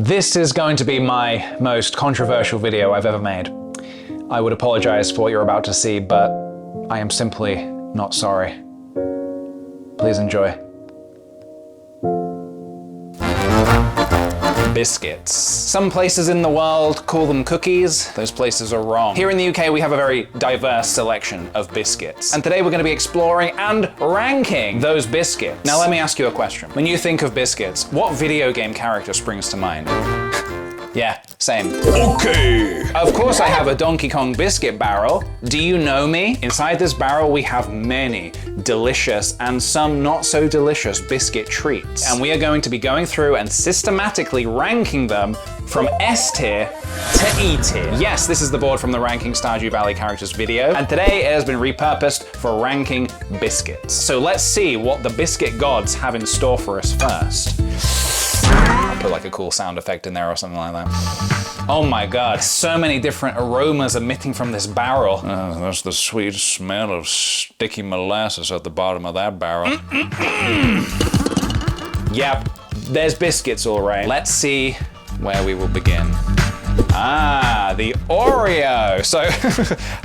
This is going to be my most controversial video I've ever made. I would apologize for what you're about to see, but I am simply not sorry. Please enjoy. Biscuits. Some places in the world call them cookies. Those places are wrong. Here in the UK, we have a very diverse selection of biscuits. And today we're going to be exploring and ranking those biscuits. Now let me ask you a question. When you think of biscuits, what video game character springs to mind? Yeah, same. Okay. Of course I have a Donkey Kong biscuit barrel. Do you know me? Inside this barrel we have many delicious and some not so delicious biscuit treats. And we are going to be going through and systematically ranking them from S tier to E tier. Yes, this is the board from the Ranking Stardew Valley Characters video, and today it has been repurposed for ranking biscuits. So let's see what the biscuit gods have in store for us first. I'll put like a cool sound effect in there or something like that. Oh my god, so many different aromas emitting from this barrel. That's the sweet smell of sticky molasses at the bottom of that barrel. Yep, there's biscuits all right. Let's see where we will begin. Ah, the Oreo. So,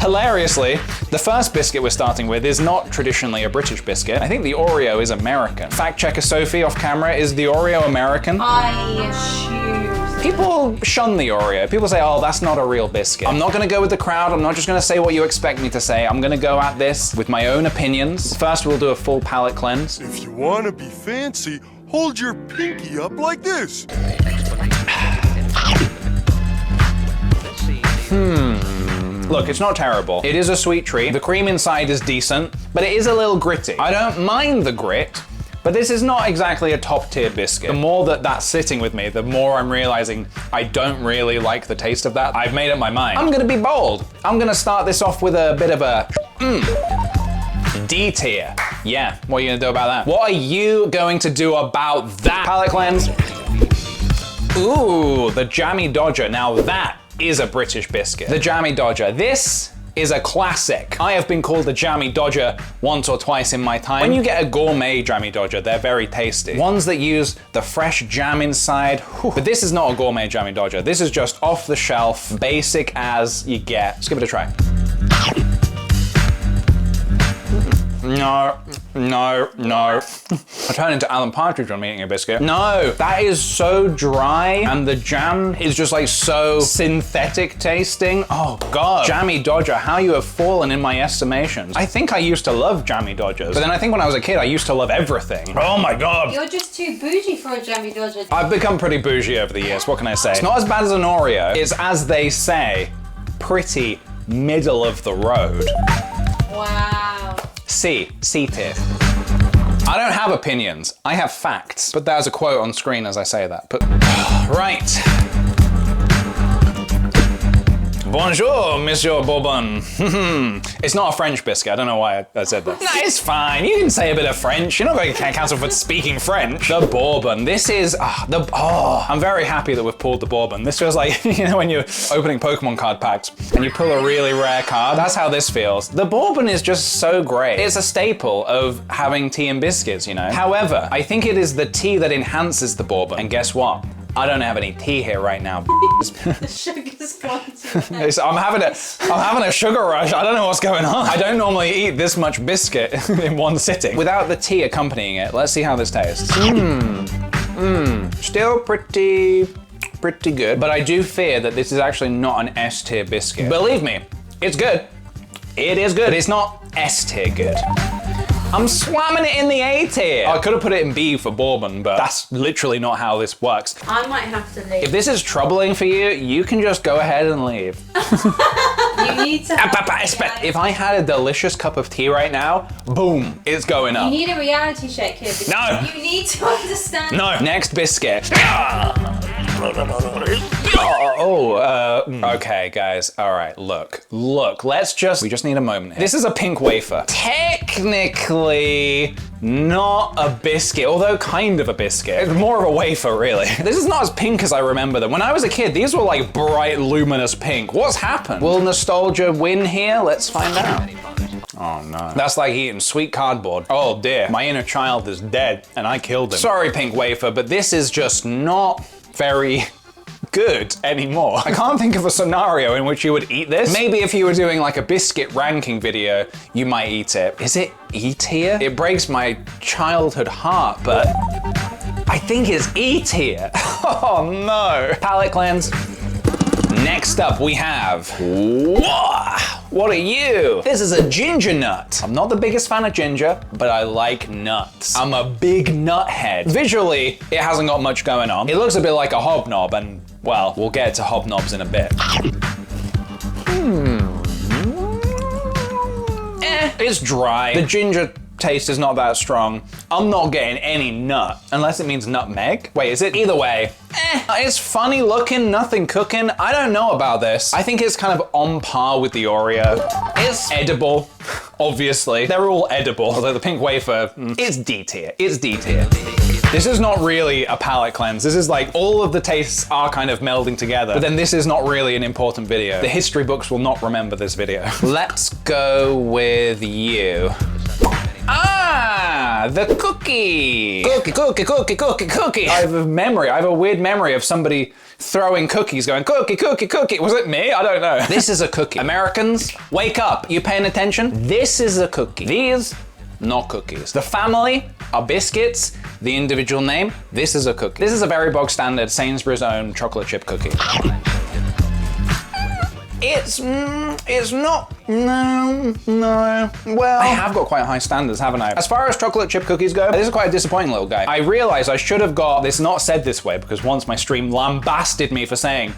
hilariously, the first biscuit we're starting with is not traditionally a British biscuit. I think the Oreo is American. Fact checker Sophie off camera, is the Oreo American? I assume. People shun the Oreo. People say, oh, that's not a real biscuit. I'm not gonna go with the crowd. I'm not just gonna say what you expect me to say. I'm gonna go at this with my own opinions. First, we'll do a full palate cleanse. If you wanna be fancy, hold your pinky up like this. Look, it's not terrible. It is a sweet treat. The cream inside is decent, but it is a little gritty. I don't mind the grit, but this is not exactly a top tier biscuit. The more that that's sitting with me, the more I'm realizing I don't really like the taste of that. I've made up my mind. I'm gonna be bold. I'm gonna start this off with a bit of a D tier. Yeah, what are you gonna do about that? What are you going to do about that? Palate cleanse. Ooh, the Jammy Dodger. Now that is a British biscuit. The Jammy Dodger. This is a classic. I have been called the Jammy Dodger once or twice in my time. When you get a gourmet Jammy Dodger, they're very tasty. Ones that use the fresh jam inside. Whew. But this is not a gourmet Jammy Dodger. This is just off the shelf, basic as you get. Let's give it a try. No. I turn into Alan Partridge when I'm eating a biscuit. No, that is so dry, and the jam is just like so synthetic tasting. Oh god. Jammy Dodger, how you have fallen in my estimations. I think I used to love Jammy Dodgers, but then I think when I was a kid, I used to love everything. Oh my god. You're just too bougie for a Jammy Dodger. I've become pretty bougie over the years, what can I say? It's not as bad as an Oreo. It's, as they say, pretty middle of the road. Wow. C tier. I don't have opinions, I have facts. But there's a quote on screen as I say that. But right. Bonjour, Monsieur Bourbon. It's not a French biscuit. I don't know why I said that. No, it's fine. You can say a bit of French. You're not going to get cancelled for speaking French. The Bourbon. This is I'm very happy that we've pulled the Bourbon. This feels like, you know, when you're opening Pokemon card packs and you pull a really rare card. That's how this feels. The Bourbon is just so great. It's a staple of having tea and biscuits, you know. However, I think it is the tea that enhances the Bourbon. And guess what? I don't have any tea here right now. The sugar's gone to I'm having a sugar rush. I don't know what's going on. I don't normally eat this much biscuit in one sitting. Without the tea accompanying it, let's see how this tastes. Still pretty good. But I do fear that this is actually not an S tier biscuit. Believe me, it's good. It is good. But it's not S tier good. I'm slamming it in the A tier. I could have put it in B for Bourbon, but that's literally not how this works. I might have to leave. If this is troubling for you, you can just go ahead and leave. You need to If I had a delicious cup of tea right now, boom, it's going up. You need a reality check here. No. You need to understand. No. Next biscuit. Okay, guys. All right, look. We just need a moment here. This is a pink wafer. Technically not a biscuit, although kind of a biscuit. It's more of a wafer, really. This is not as pink as I remember them. When I was a kid, these were like bright, luminous pink. What's happened? Will nostalgia win here? Let's find out. Oh no. That's like eating sweet cardboard. Oh dear, my inner child is dead and I killed him. Sorry, pink wafer, but this is just not very good anymore. I can't think of a scenario in which you would eat this. Maybe if you were doing like a biscuit ranking video, you might eat it. Is it E tier? It breaks my childhood heart, but I think it's E tier. Oh no. Palate cleanse. Next up we have, what are you? This is a ginger nut. I'm not the biggest fan of ginger, but I like nuts. I'm a big nut head. Visually, it hasn't got much going on. It looks a bit like a hobnob, and well, we'll get to hobnobs in a bit. It's dry. The ginger taste is not that strong. I'm not getting any nut, unless it means nutmeg. Wait, is it? Either way, it's funny looking, nothing cooking. I don't know about this. I think it's kind of on par with the Oreo. It's edible, obviously. They're all edible, although the pink wafer, it's D tier. It's D tier. This is not really a palate cleanse. This is like all of the tastes are kind of melding together, but then this is not really an important video. The history books will not remember this video. Let's go with you. Ah, the cookie. Cookie. I have a memory. I have a weird memory of somebody throwing cookies going, cookie. Was it me? I don't know. This is a cookie. Americans, wake up. You paying attention? This is a cookie. These, not cookies. The family are biscuits. The individual name, this is a cookie. This is a very bog standard Sainsbury's own chocolate chip cookie. It's not, no. Well, I have got quite high standards, haven't I? As far as chocolate chip cookies go, this is quite a disappointing little guy. I realized I should have got this not said this way because once my stream lambasted me for saying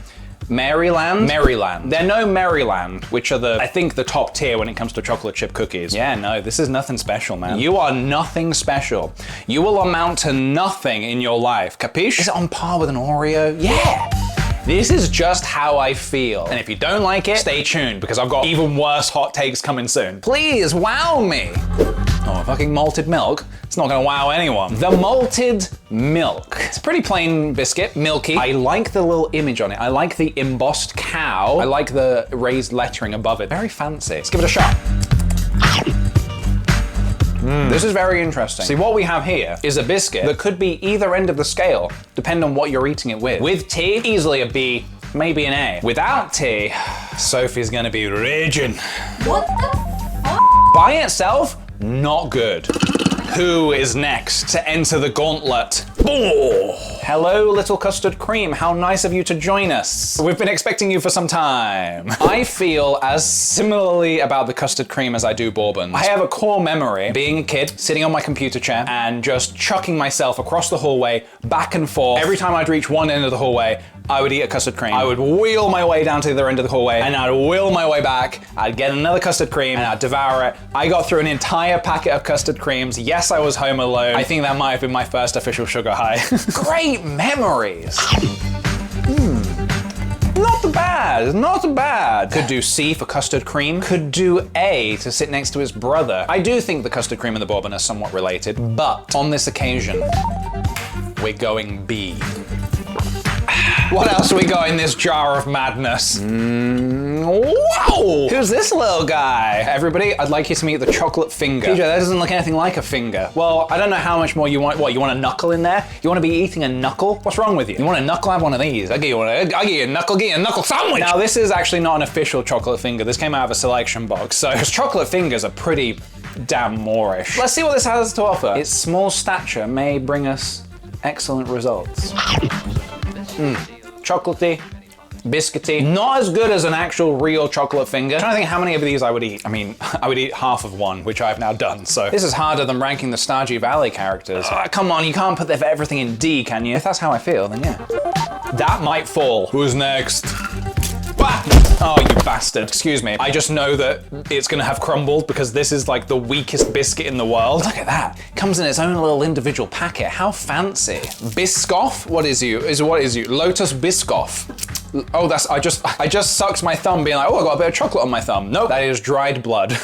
Maryland. They're no Maryland, which are I think the top tier when it comes to chocolate chip cookies. Yeah, no, this is nothing special, man. You are nothing special. You will amount to nothing in your life, capiche? Is it on par with an Oreo? Yeah. This is just how I feel. And if you don't like it, stay tuned because I've got even worse hot takes coming soon. Please wow me. Oh, fucking malted milk. It's not gonna wow anyone. The malted milk. It's a pretty plain biscuit, milky. I like the little image on it. I like the embossed cow. I like the raised lettering above it. Very fancy. Let's give it a shot. This is very interesting. See, what we have here is a biscuit that could be either end of the scale, depending on what you're eating it with. With tea, easily a B, maybe an A. Without tea, Sophie's gonna be raging. What the fuck? By itself, not good. Who is next to enter the gauntlet? Oh. Hello, little Custard Cream. How nice of you to join us. We've been expecting you for some time. I feel as similarly about the Custard Cream as I do bourbons. I have a core memory being a kid, sitting on my computer chair and just chucking myself across the hallway, back and forth. Every time I'd reach one end of the hallway, I would eat a custard cream. I would wheel my way down to the other end of the hallway and I'd wheel my way back. I'd get another custard cream and I'd devour it. I got through an entire packet of custard creams. Yes, I was home alone. I think that might have been my first official sugar high. Great memories. Not bad. Could do C for custard cream. Could do A to sit next to his brother. I do think the custard cream and the bourbon are somewhat related, but on this occasion, we're going B. What else we got in this jar of madness? Wow! Who's this little guy? Everybody, I'd like you to meet the chocolate finger. PJ, that doesn't look anything like a finger. Well, I don't know how much more you want. What, you want a knuckle in there? You want to be eating a knuckle? What's wrong with you? You want a knuckle? Have one of these. I'll give you a knuckle sandwich! Now, this is actually not an official chocolate finger. This came out of a selection box, so, because chocolate fingers are pretty damn Moorish. Let's see what this has to offer. Its small stature may bring us excellent results. Chocolatey, biscuity, not as good as an actual real chocolate finger. I'm trying to think how many of these I would eat. I mean, I would eat half of one, which I've now done, so. This is harder than ranking the Stardew Valley characters. Come on, you can't put everything in D, can you? If that's how I feel, then yeah. That might fall. Who's next? Oh, you bastard. Excuse me. I just know that it's gonna have crumbled because this is like the weakest biscuit in the world. Look at that. It comes in its own little individual packet. How fancy. Biscoff? What is you? Lotus Biscoff. Oh, I just sucked my thumb being like, oh, I got a bit of chocolate on my thumb. Nope, that is dried blood.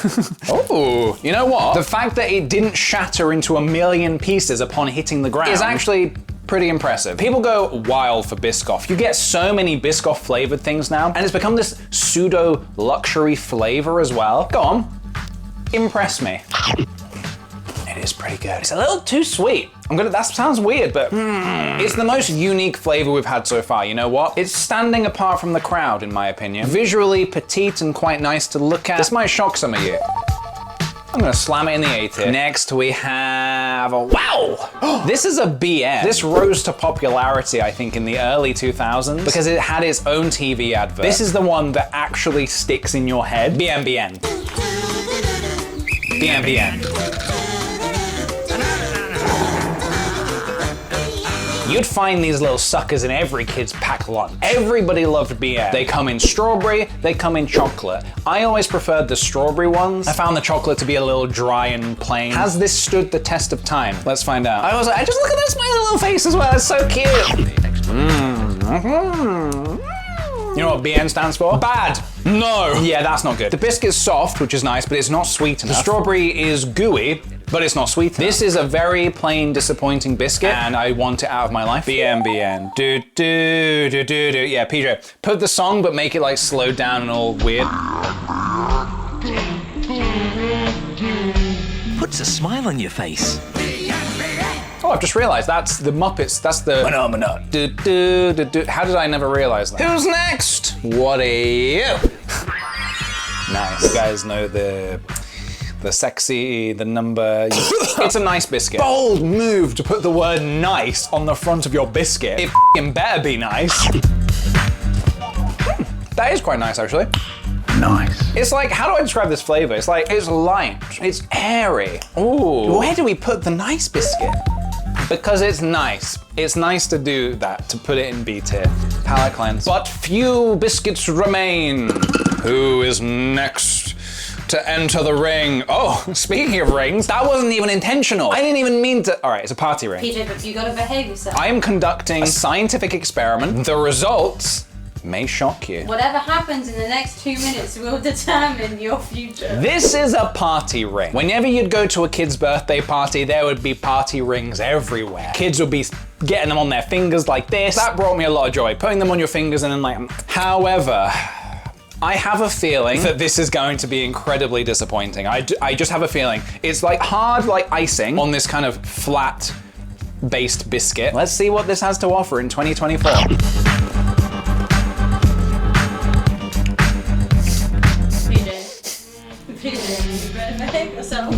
Oh, you know what? The fact that it didn't shatter into a million pieces upon hitting the ground is actually pretty impressive. People go wild for Biscoff. You get so many Biscoff flavored things now, and it's become this pseudo luxury flavor as well. Go on, impress me. It is pretty good. It's a little too sweet. That sounds weird, but it's the most unique flavor we've had so far. You know what? It's standing apart from the crowd, in my opinion. Visually petite and quite nice to look at. This might shock some of you. I'm gonna slam it in the A tier. Next we have, wow! This is a BM. This rose to popularity, I think, in the early 2000s because it had its own TV advert. This is the one that actually sticks in your head. BM. You'd find these little suckers in every kid's packed lunch. Everybody loved BM. They come in strawberry, they come in chocolate. I always preferred the strawberry ones. I found the chocolate to be a little dry and plain. Has this stood the test of time? Let's find out. I just look at that smiling little face as well, it's so cute. You know what BN stands for? Bad. No. Yeah, that's not good. The biscuit's soft, which is nice, but it's not sweet enough. The strawberry is gooey, but it's not sweet enough. This is a very plain, disappointing biscuit, and I want it out of my life. BN. Do. Yeah, PJ, put the song, but make it like slowed down and all weird. Puts a smile on your face. Oh, I've just realized that's the Muppets. That's the phenomenon. How did I never realize that? Who's next? What are you? Nice. You guys know the sexy, the number. It's a nice biscuit. Bold move to put the word nice on the front of your biscuit. It f***ing better be nice. That is quite nice, actually. Nice. It's like, how do I describe this flavor? It's like, it's light, it's airy. Ooh. Where do we put the nice biscuit? Because it's nice. It's nice to do that, to put it in B tier. Palate cleanse. But few biscuits remain. Who is next to enter the ring? Oh, speaking of rings, that wasn't even intentional. I didn't even mean to. All right, it's a party ring. PJ, but you gotta behave yourself. I am conducting a scientific experiment. The results may shock you. Whatever happens in the next 2 minutes will determine your future. This is a party ring. Whenever you'd go to a kid's birthday party, there would be party rings everywhere. Kids would be getting them on their fingers like this. That brought me a lot of joy, putting them on your fingers and then like, however, I have a feeling that this is going to be incredibly disappointing. I just have a feeling. It's like hard like icing on this kind of flat based biscuit. Let's see what this has to offer in 2024.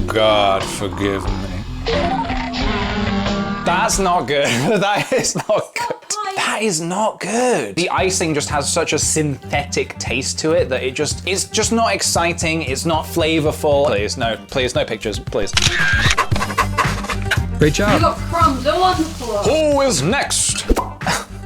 God forgive me. That's not good. That is not good. That is not good. The icing just has such a synthetic taste to it that it's just not exciting. It's not flavorful. Please, no pictures, please. Great job. You got crumbs all on the floor. Who is next?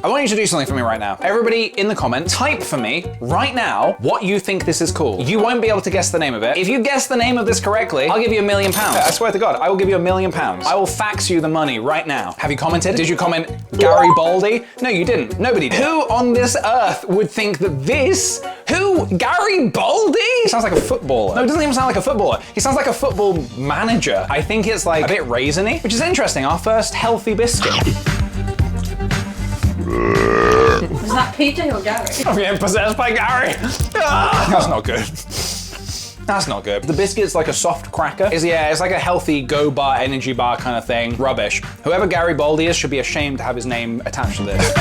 I want you to do something for me right now. Everybody in the comments, type for me right now what you think this is called. You won't be able to guess the name of it. If you guess the name of this correctly, I'll give you £1 million. I swear to God, I will give you £1 million. I will fax you the money right now. Have you commented? Did you comment Gary Baldi? No, you didn't. Nobody did. Who on this earth would think that this? Who? Gary Baldi? He sounds like a footballer. No, he doesn't even sound like a footballer. He sounds like a football manager. I think it's like a bit raisiny, which is interesting. Our first healthy biscuit. Was that PJ or Gary? I'm getting possessed by Gary. That's not good. That's not good. The biscuit's like a soft cracker. It's like a healthy go bar, energy bar kind of thing. Rubbish. Whoever Gary Baldi is should be ashamed to have his name attached to this.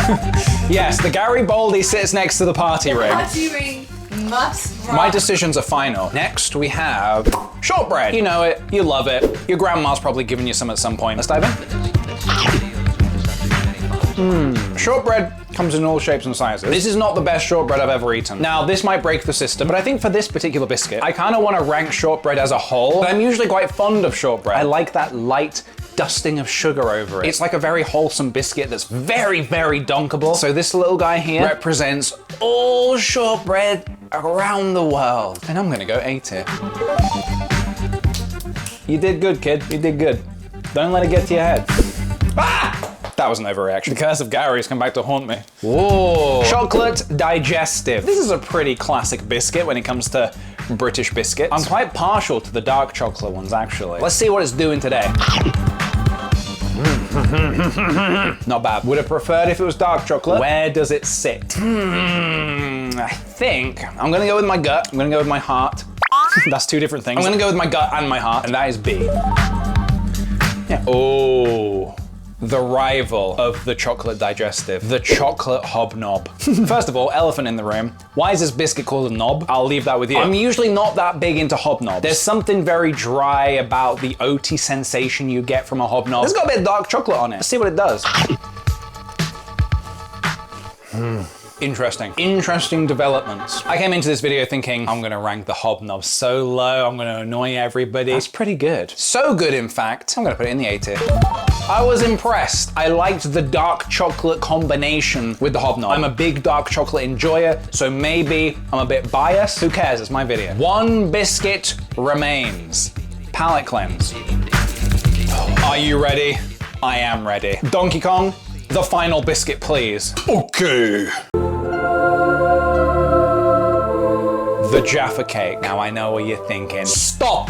Yes, the Gary Baldi sits next to the party ring. Party ring must rock. My decisions are final. Next, we have shortbread. You know it, you love it. Your grandma's probably given you some at some point. Let's dive in. Shortbread comes in all shapes and sizes. This is not the best shortbread I've ever eaten. Now, this might break the system, but I think for this particular biscuit, I kind of want to rank shortbread as a whole. But I'm usually quite fond of shortbread. I like that light dusting of sugar over it. It's like a very wholesome biscuit that's very, very dunkable. So this little guy here represents all shortbread around the world. And I'm gonna go A tier. You did good, kid. You did good. Don't let it get to your head. Ah! That was an overreaction. The curse of Gary's come back to haunt me. Whoa. Chocolate Digestive. This is a pretty classic biscuit when it comes to British biscuits. I'm quite partial to the dark chocolate ones, actually. Let's see what it's doing today. Not bad. Would have preferred if it was dark chocolate. Where does it sit? I think I'm gonna go with my gut. I'm gonna go with my heart. That's two different things. I'm gonna go with my gut and my heart, and that is B. Yeah. Oh. The rival of the chocolate digestive, the chocolate hobnob. First of all, elephant in the room. Why is this biscuit called a knob? I'll leave that with you. I'm usually not that big into hobnobs. There's something very dry about the oaty sensation you get from a hobnob. It's got a bit of dark chocolate on it. Let's see what it does. Interesting developments. I came into this video thinking, I'm gonna rank the hobnob so low, I'm gonna annoy everybody. It's pretty good. So good, in fact, I'm gonna put it in the A tier. I was impressed. I liked the dark chocolate combination with the hobnob. I'm a big dark chocolate enjoyer, so maybe I'm a bit biased. Who cares, it's my video. One biscuit remains. Palate cleanse. Are you ready? I am ready. Donkey Kong, the final biscuit, please. Okay. The Jaffa Cake. Now I know what you're thinking. Stop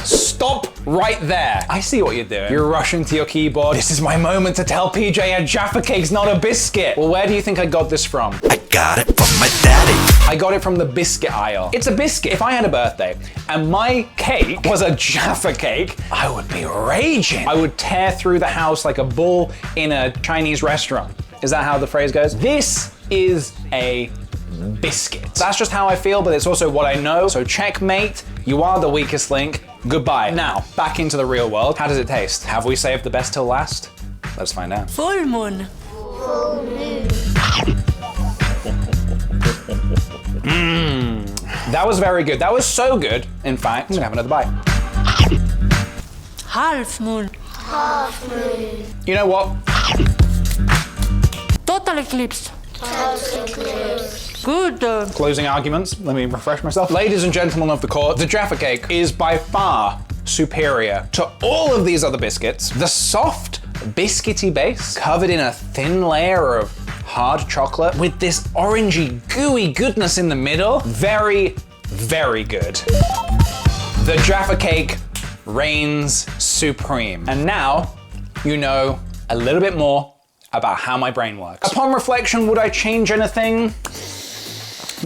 right there. I see what you're doing. You're rushing to your keyboard. This is my moment to tell PJ a Jaffa Cake's not a biscuit. Well, where do you think I got this from? I got it from my daddy. I got it from the biscuit aisle. It's a biscuit. If I had a birthday and my cake was a Jaffa Cake, I would be raging. I would tear through the house like a bull in a Chinese restaurant. Is that how the phrase goes? This is a biscuit. That's just how I feel, but it's also what I know. So checkmate, you are the weakest link. Goodbye. Now, back into the real world. How does it taste? Have we saved the best till last? Let's find out. Full moon. Full moon. That was very good. That was so good. In fact, I'm gonna have another bite. Half moon. Half moon. You know what? Total eclipse. Total eclipse. Good. Closing arguments. Let me refresh myself. Ladies and gentlemen of the court, the Jaffa Cake is by far superior to all of these other biscuits. The soft, biscuity base, covered in a thin layer of hard chocolate with this orangey, gooey goodness in the middle. Very, very good. The Jaffa Cake reigns supreme. And now you know a little bit more about how my brain works. Upon reflection, would I change anything?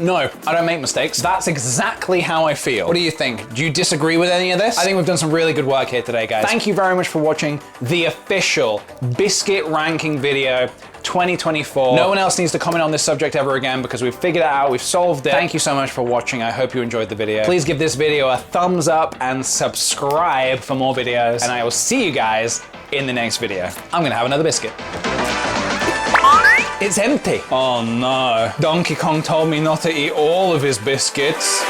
No, I don't make mistakes. That's exactly how I feel. What do you think? Do you disagree with any of this? I think we've done some really good work here today, guys. Thank you very much for watching the official biscuit ranking video 2024. No one else needs to comment on this subject ever again because we've figured it out, we've solved it. Thank you so much for watching. I hope you enjoyed the video. Please give this video a thumbs up and subscribe for more videos. And I will see you guys in the next video. I'm gonna have another biscuit. It's empty. Oh no. Donkey Kong told me not to eat all of his biscuits.